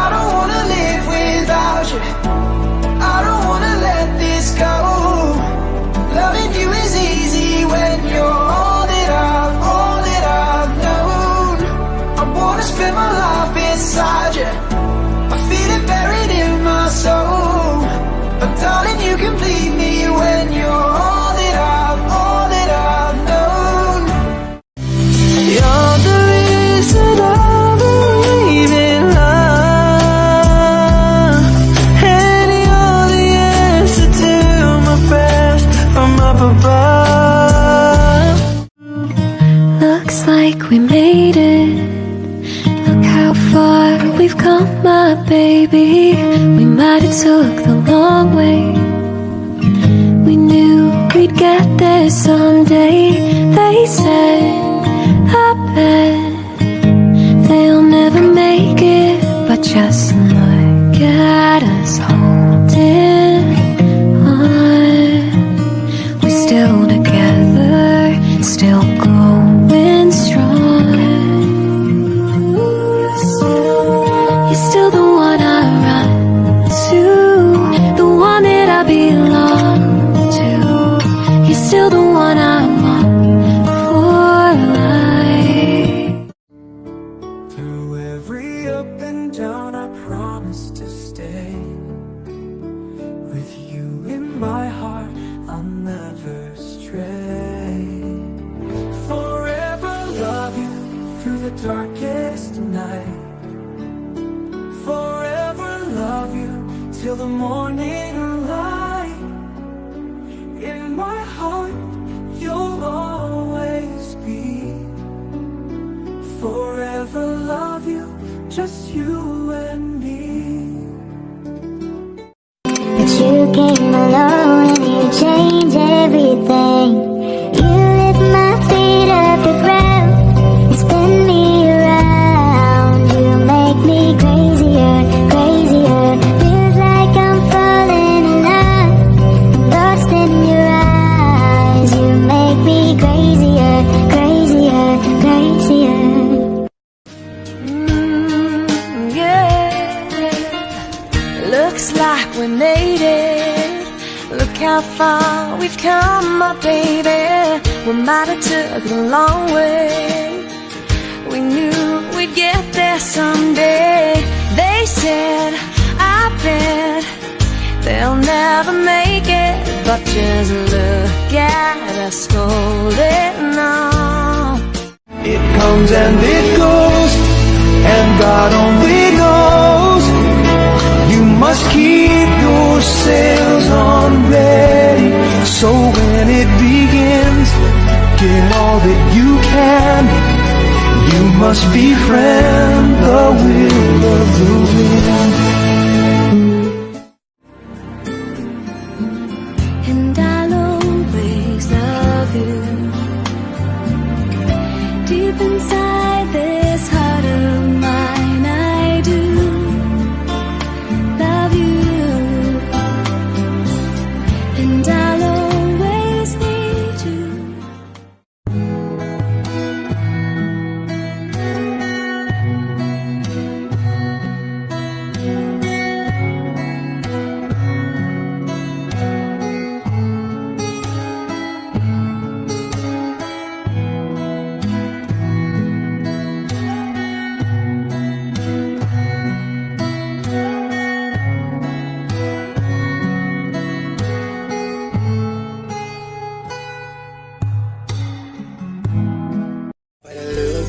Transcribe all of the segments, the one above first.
I don't wanna live without you. I don't wanna let this go. Loving you is easy when you're all that I've known. I wanna spend my life beside you. I feel it buried in my soul. But darling, you complete me when you're all that I've known. You're the reason I believe in love, and you're the answer to my prayers from up above. Looks like we made it. Look how far we've come, my baby. We might have took the long way. We knew we'd get there someday. They said, I bet they'll never make it, but just look at us holding on. We're still together, still going strong. You're still the one I run to, the one that I belong to. You're still the one I want for life. Through every up and down, I promise to stay with you in my heart. I'll never stray. Forever love you through the darkest night. Forever love you till the morning light. In my heart, you'll always be. Forever love you, just you and me. But you came along and you changed everything. You lift my feet off the ground and spin me around. You make me crazier, crazier. Feels like I'm falling in love, lost in your eyes. You make me crazier, crazier, crazier. Yeah, looks like we made it. Look how far we've come, my baby. We might have took the long way. We knew we'd get there someday. They said, I bet they'll never make it, but just look at us holding on. It comes and it goes, and God only knows. You must keep your sails on ready, so when it begins, get all that you can. You must befriend the will of the wind. And I'll always love you. Deep inside this heart of mine, I do love you. And I'll always need you.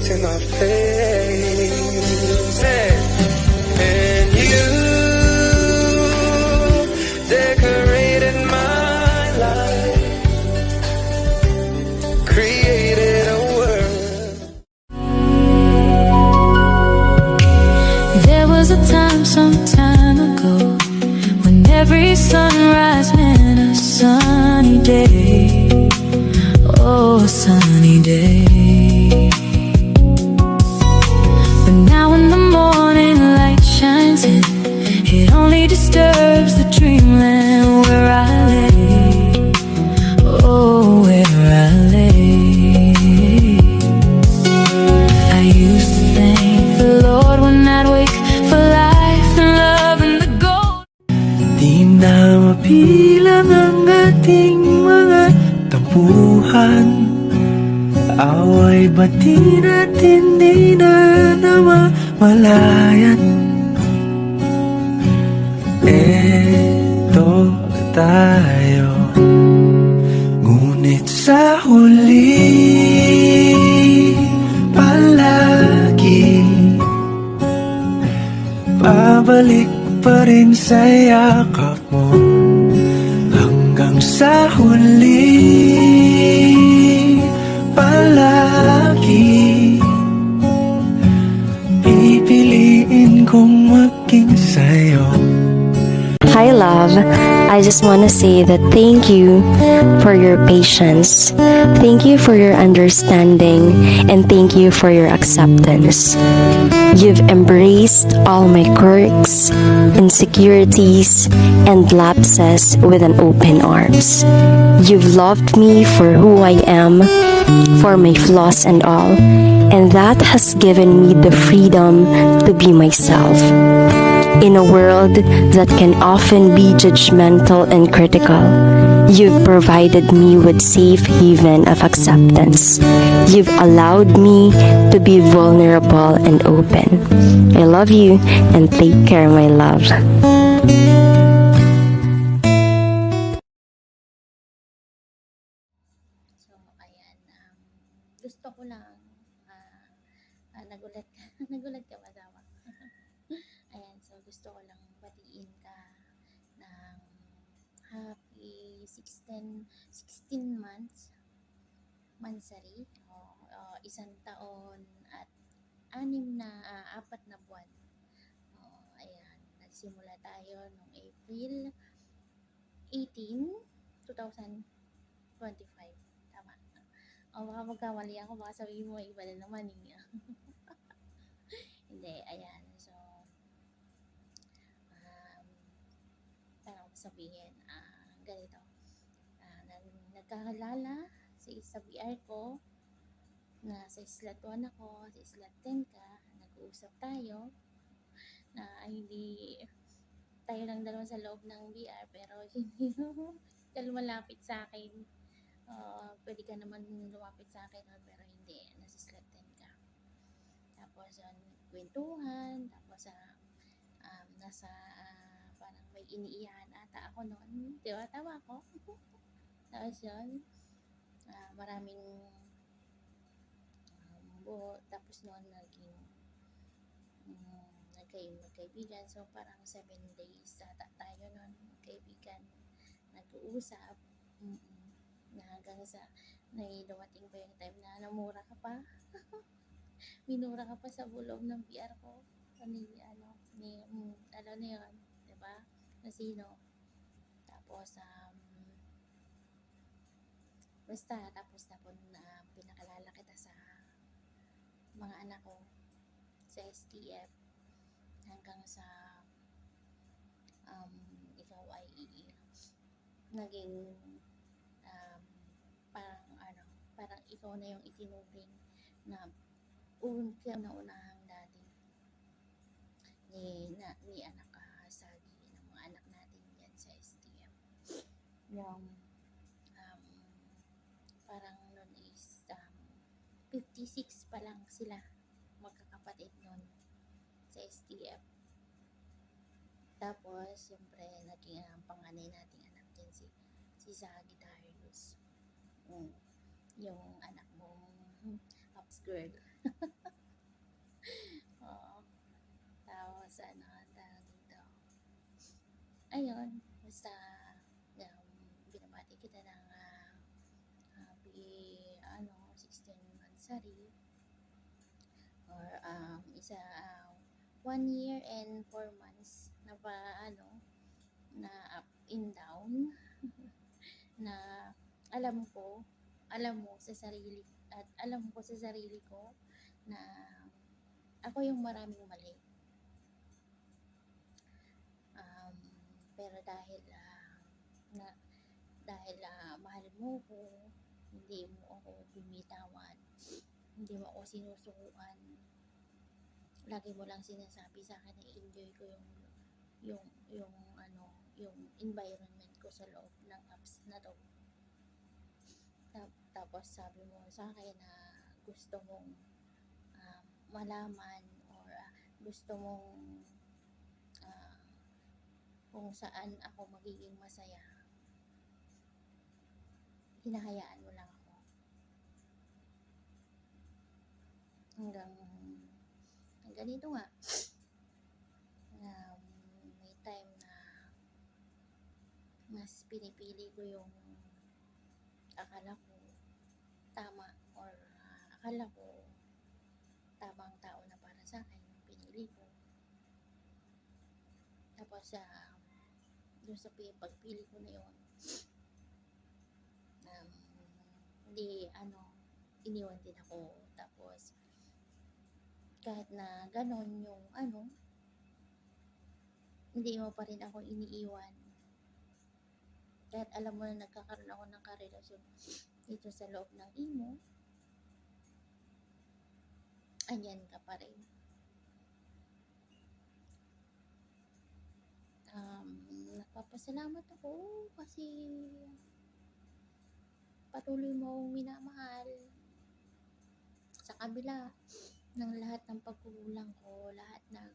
In my face, and you decorated my life, created a world. There was a time some time ago when every sunrise meant a sunny day. Oh, a sunny day. It only disturbs the dreamland where I lay. Oh, where I lay. I used to think ikaw ay bati na't hindi na namamalayan. Eto tayo, ngunit sa huli palagi babalik pa rin sa yakap mo. Hanggang sa huli palagi pipiliin kong maging sa'yo. Hi, love. I just want to say that thank you for your patience. Thank you for your understanding. And thank you for your acceptance. You've embraced all my quirks, insecurities, and lapses with an open arms. You've loved me for who I am, for my flaws and all. And that has given me the freedom to be myself. In a world that can often be judgmental and critical, you've provided me with safe haven of acceptance. You've allowed me to be vulnerable and open. I love you and take care, my love. So, ayan, gusto ko lang, nagulat ka, nagulat ka ba? Ayan, so gusto ko lang batiin ka ng happy 16 months, mansari, isang taon at 4 na buwan. Ayan, nagsimula tayo noong April 18, 2025. Tama. Baka magkamali ako, baka sabihin mo iba na naman eh. Hindi, ayan. So, parang sabihin, ganito. Nagkakalala sa BR ko, na sa slot 1 ako, sa slot 10 ka, nag-uusap tayo, na hindi tayo lang dalawa sa loob ng BR, pero hindi ka lumalapit sa akin. Pwede ka naman lumapit sa akin, pero hindi, nasa slot 10 ka. Tapos, kwentuhan, tapos, nasa, parang may iniiyahan ata ako noon. Di ba? Tama ako? Tapos yun, maraming tapos noon magkaibigan. So, parang 7 days ata tayo noon, magkaibigan, nag-uusap. Na hanggang sa, dumating pa yung time na namura ka pa. Minura ka pa sa loob ng BR ko. Alam na yun, diba? Na sino. Tapos, basta, tapos pinakalala kita sa mga anak ko sa STF, hanggang sa ikaw ay naging parang ikaw na yung itinuring na unahang daddy ni anak Sagi, ng mga anak natin yan sa STF. Yung parang nun is 56 pa lang sila magkakapatid nun sa STF. Tapos siyempre naging panganay nating anak din si Sagittarius, yung anak mong Ups girl. Tapos tawag dito, ayun, basta binabati kita ng happy 16 monthsary, or 1 year and 4 months na na up and down. Na alam mo sa sarili, at alam ko sa sarili ko na ako yung maraming mali. Pero dahil mahal mo ko, hindi mo ako binitawan, hindi mo ako sinusukuan. Lagi mo lang sinasabi sa akin na enjoy ko yung environment ko sa loob ng apps na to. Tapos sabi mo sa akin na gusto mong malaman or gusto mong kung saan ako magiging masaya, hinahayaan mo lang ako. Hanggang ganito nga, may time na mas pinipili ko yung akala ko tama or akala ko tamang tao na para sa akin yung pinili ko. Tapos doon sa pagpili ko na yun, hindi iniwan din ako. Tapos kahit na ganon yung hindi mo pa rin ako iniiwan. Kahit alam mo na nagkakaroon ako ng karelasyon dito sa loob ng imo, andyan ka pa rin. Nagpapasalamat ako kasi patuloy mo akong minamahal sa kabila ng lahat ng pagkukulang ko, lahat ng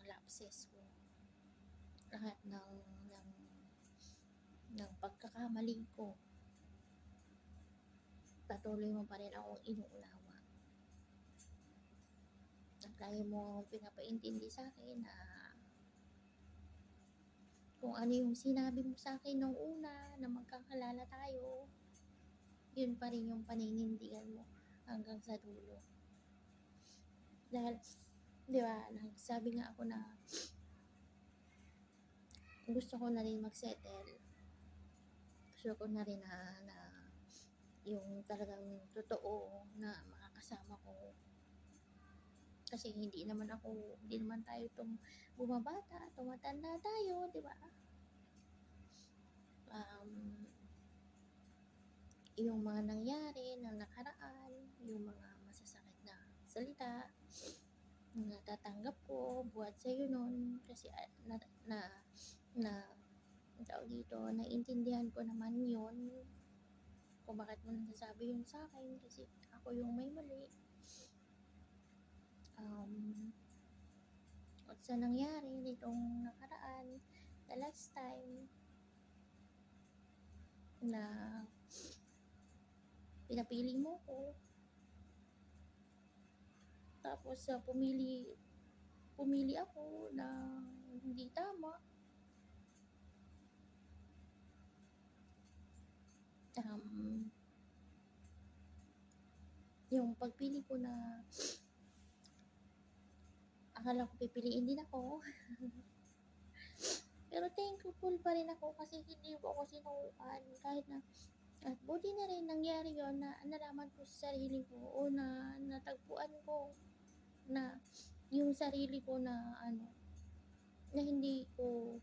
lapses ko, lahat ng pagkakamali ko. Patuloy mo pa rin akong inuunawa. At lagi mo akong pinapaintindi sa akin na kung ano yung sinabi mo sa akin nung una na magkakalala tayo, yun pa rin yung paninindigan mo hanggang sa dulo. Dahil, di ba, nagsabi nga ako na gusto ko na rin mag-settle. Gusto ko na rin na yung talagang totoo na makakasama ko. Kasi hindi naman tayo bumabata, tumatanda tayo, di ba? Yung mga nangyari na nakaraan, yung mga masasakit na salita, natatanggap ko buhat sa'yo nun kasi tao dito, naiintindihan ko naman yun kung bakit mo nasasabi yun sa akin kasi ako yung may mali. At sa nangyari ditong nakaraan, the last time na pinapili mo ko, tapos pumili ako na hindi tama. Yung pagpili ko na akala ko pipiliin din ako. Pero thankful pa rin ako kasi hindi ko ako sinuukan kahit na at buti na rin nangyari yon na nalaman ko sa sarili ko o na natagpuan ko na yung sarili ko na na hindi ko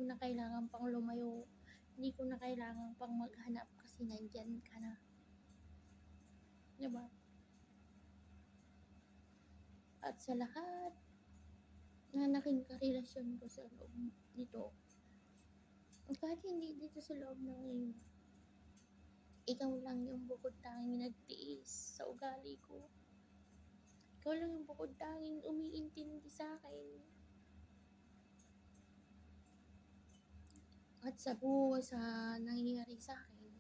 na kailangan pang lumayo, hindi ko na kailangan pang maghanap kasi nandyan ka na, diba? At sa lahat na naging karelasyon ko sa loob dito, kahit hindi dito sa loob ng ngayon, ikaw lang yung bukod tanging nagtiis sa ugali ko. Ikaw lang yung bukod tanging umiintindi sa akin. At sa nangyayari sa akin,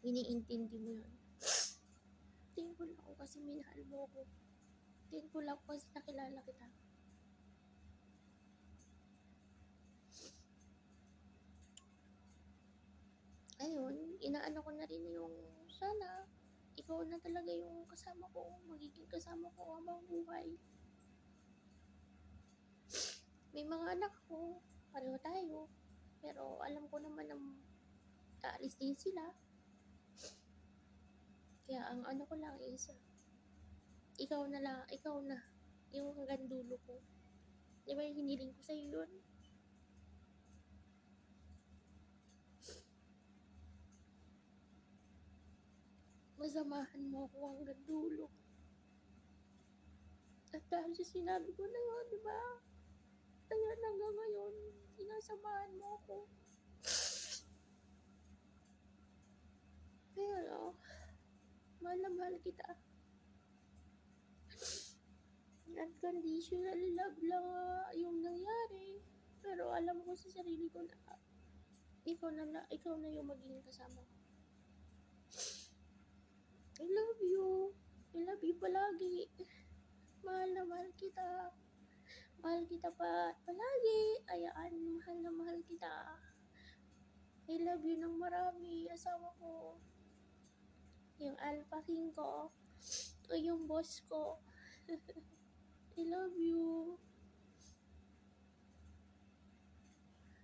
iniintindi mo yun. Thankful ako kasi minahal mo ako. Thankful ako kasi nakilala kita. Ayun, inaano ko na rin yung sana ikaw na talaga yung kasama ko, magiging kasama ko habang buhay. May mga anak ko, pareho tayo, pero alam ko naman na aalis din sila. Kaya ang ano ko lang is ikaw na yung hanggang dulo ko. Di ba hiniling ko sa'yo yun? Masamahan mo ako hanggang dulo. At dahil sa sinabi ko na yun, di ba? Kaya hanggang ngayon, sinasamahan mo ako. Pero, mahal na mahal kita. Unconditional love lang yung nangyari. Pero alam ko sa sarili ko na ikaw na yung magiging kasama ko. I love you. I love you palagi. Mahal na mahal kita. Mahal kita pa palagi. Ayaan, mahal na mahal kita. I love you ng marami, asawa ko. Yung alpha king ko. O yung boss ko. I love you.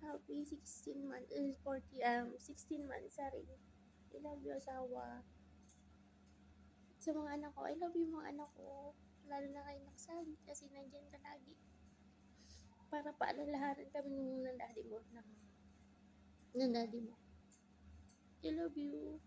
Happy 16 months, 16 months, sorry. I love you, asawa. Sa mga anak ko, I love you mga anak ko. Lalo na kay Naksabi kasi nandyan ka lagi. Para paalalahanan kami ng daddy mo. I love you.